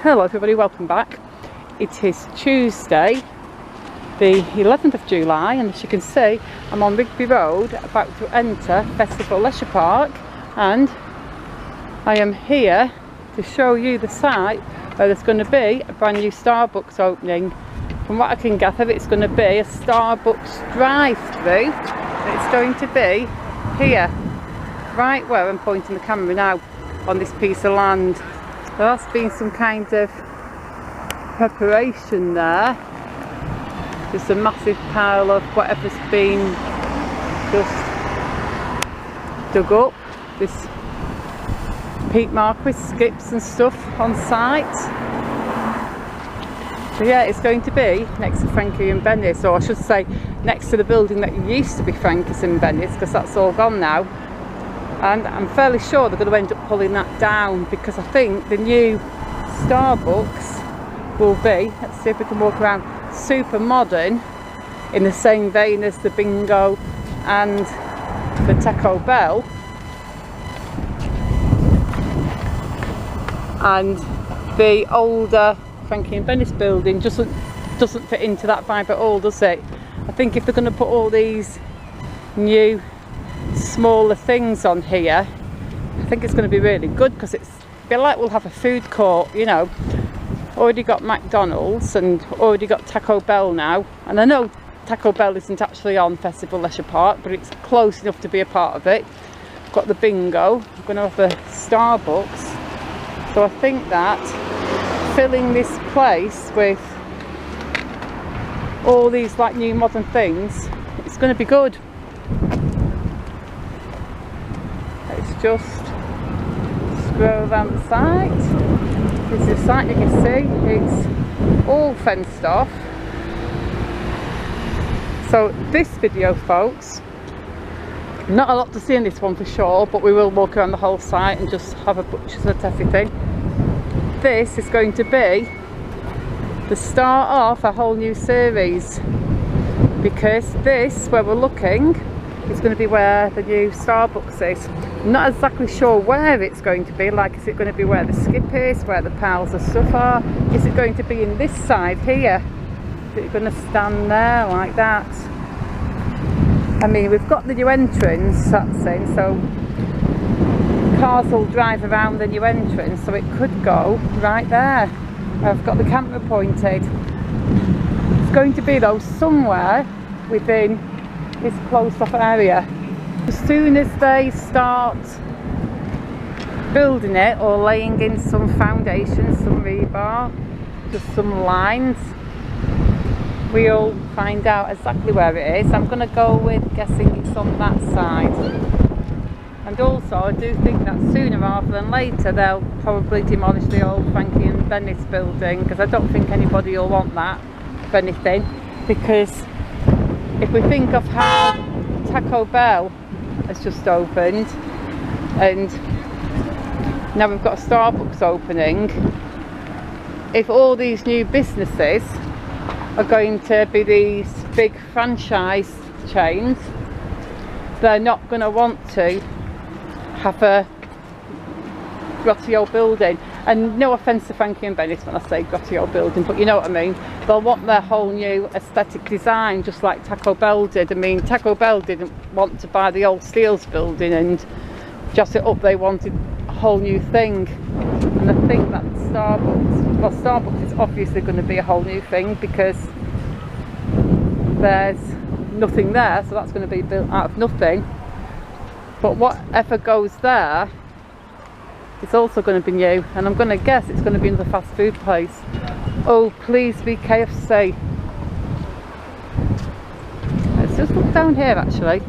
Hello everybody, welcome back. It is Tuesday the 11th of July and as you can see I'm on Rigby Road about to enter Festival Leisure Park, and I am here to show you the site where there's going to be a brand new Starbucks opening. From what I can gather, it's going to be a Starbucks drive-through. It's going to be here, right where I'm pointing the camera now, on this piece of land. There has been some kind of preparation there. Just a massive pile of whatever's been just dug up. This peat mark with skips and stuff on site. So yeah, it's going to be next to Frankie and Benny's, or I should say next to the building that used to be Frankie's and Benny's, because that's all gone now. And I'm fairly sure they're going to end up pulling that down, because I think the new Starbucks will be, let's see if we can walk around, super modern, in the same vein as the Bingo and the Taco Bell. And the older Frankie and Benny's building doesn't fit into that vibe at all, does it? I think if they're going to put all these new smaller things on here, I think it's going to be really good, because it's a bit like we'll have a food court, you know. Already got McDonald's and already got Taco Bell now, and I know Taco Bell isn't actually on Festival Leisure Park, but it's close enough to be a part of it. Got the Bingo, we're going to have the Starbucks, so I think that filling this place with all these like new modern things, it's going to be good. Let's just scroll around the site. This is the site, you can see it's all fenced off. So this video, folks, not a lot to see in this one for sure, but we will walk around the whole site and just have a butcher's at everything. This is going to be the start of a whole new series, because this, where we're looking, is going to be where the new Starbucks is. I'm not exactly sure where it's going to be. Like, is it going to be where the skip is, where the piles of stuff are? Is it going to be in this side here? Is it going to stand there like that? I mean, we've got the new entrance, that's in, so cars will drive around the new entrance, so it could go right there. I've got the camera pointed. It's going to be though somewhere within this closed off area. As soon as they start building it or laying in some foundations, some rebar, just some lines, we'll find out exactly where it is. I'm going to go with guessing it's on that side. And also I do think that sooner rather than later they'll probably demolish the old Frankie and Benny's building, because I don't think anybody will want that for anything. Because if we think of how Taco Bell has just opened and now we've got a Starbucks opening, if all these new businesses are going to be these big franchise chains, they're not going to want to have a grotty old building. And no offence to Frankie and Benny's when I say grotty old building, but you know what I mean. They'll want their whole new aesthetic design, just like Taco Bell did. I mean, Taco Bell didn't want to buy the old Steele's building and jazz it up. They wanted a whole new thing. And I think that Starbucks, well, Starbucks is obviously going to be a whole new thing, because there's nothing there, so that's going to be built out of nothing. But whatever goes there, it's also going to be new, and I'm going to guess it's going to be another fast food place. Oh, please be KFC. Let's just look down here actually.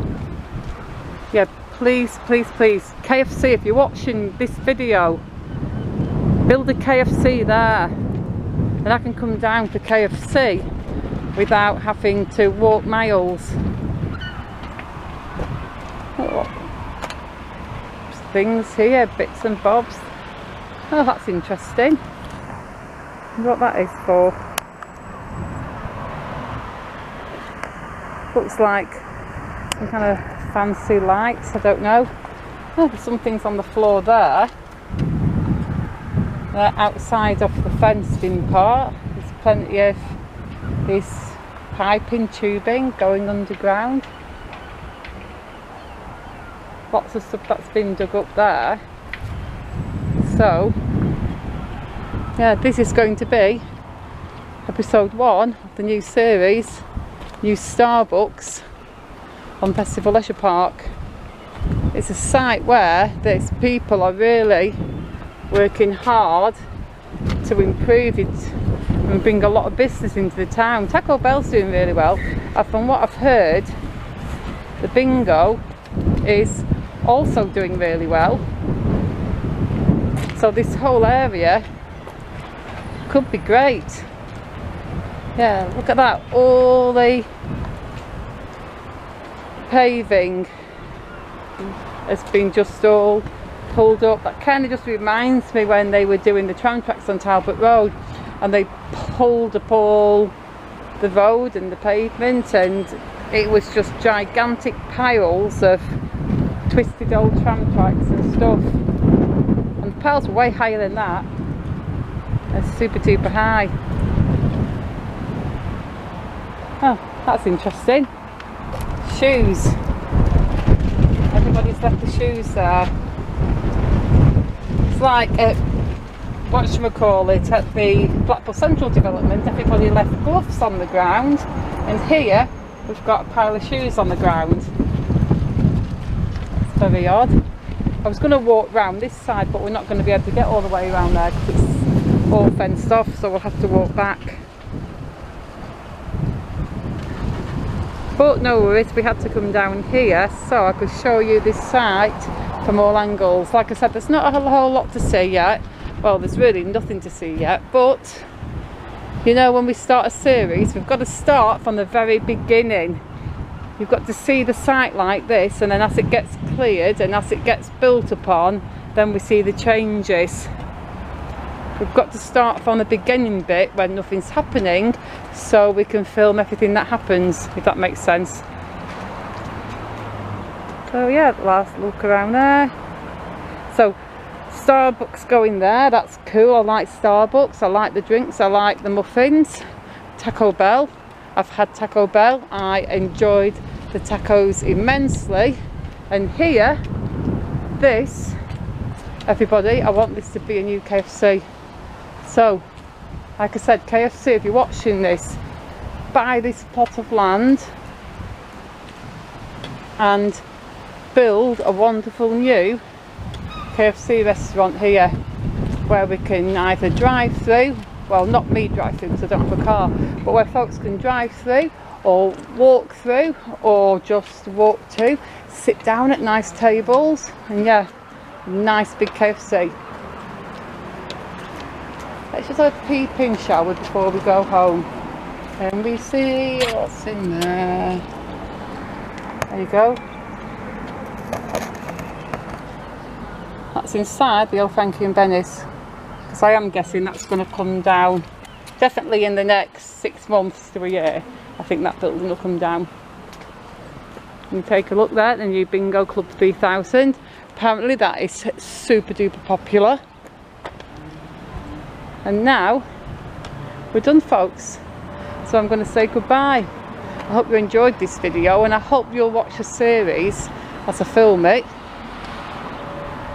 Yeah, please, please, please. KFC, if you're watching this video, build a KFC there. And I can come down to KFC without having to walk miles. Oh. Things here, bits and bobs. Oh, that's interesting. I wonder what that is for. Looks like some kind of fancy lights, I don't know. Oh, there's some things on the floor there. outside of the fenced-in part. There's plenty of this piping, tubing going underground. Lots of stuff that's been dug up there. So yeah, this is going to be episode 1 of the new series, new Starbucks on Festival Leisure Park. It's a site where these people are really working hard to improve it and bring a lot of business into the town. Taco Bell's doing really well, and from what I've heard, the bingo is also doing really well. So this whole area could be great. Yeah, look at that, all the paving has been just all pulled up. That kind of just reminds me when they were doing the tram tracks on Talbot Road and they pulled up all the road and the pavement, and it was just gigantic piles of twisted old tram tracks and stuff, and the piles were way higher than that. They're super duper high. Oh, that's interesting. Shoes. Everybody's left the shoes there. It's like whatchamacallit, at the Blackpool Central development, everybody left gloves on the ground, and here we've got a pile of shoes on the ground. It's very odd. I was going to walk round this side, but we're not going to be able to get all the way around there because it's all fenced off, so we'll have to walk back. But no worries, we had to come down here so I could show you this site from all angles. Like I said, there's not a whole lot to see yet. Well, there's really nothing to see yet, but you know, when we start a series, we've got to start from the very beginning. You've got to see the site like this, and then as it gets cleared and as it gets built upon, then we see the changes. We've got to start from the beginning bit when nothing's happening, so we can film everything that happens, if that makes sense. So yeah, last look around there. So Starbucks going there, that's cool. I like Starbucks, I like the drinks, I like the muffins. Taco Bell, I've had Taco Bell, I enjoyed the tacos immensely. And here, this, everybody, I want this to be a new KFC. So, like I said, KFC, if you're watching this, buy this plot of land and build a wonderful new KFC restaurant here, where we can either drive through, well, not me drive through because I don't have a car, but where folks can drive through or walk through or just walk to, sit down at nice tables, and yeah, nice big KFC. Let's just have a peep-in, shall we, before we go home. And we see what's in there. There you go. That's inside the old Frankie and Benny's. Because I am guessing that's going to come down. Definitely in the next 6 months to a year. I think that building will come down. You take a look there, the new Bingo Club 3000. Apparently that is super duper popular. And now we're done, folks, so I'm going to say goodbye. I hope you enjoyed this video, and I hope you'll watch the series as I film it.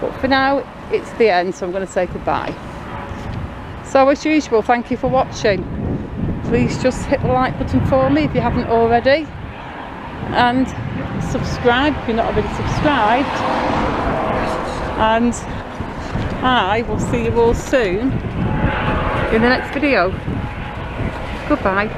But for now it's the end, so I'm going to say goodbye. So as usual, thank you for watching. Please just hit the like button for me if you haven't already, and subscribe if you're not already subscribed, and I will see you all soon in the next video. Goodbye.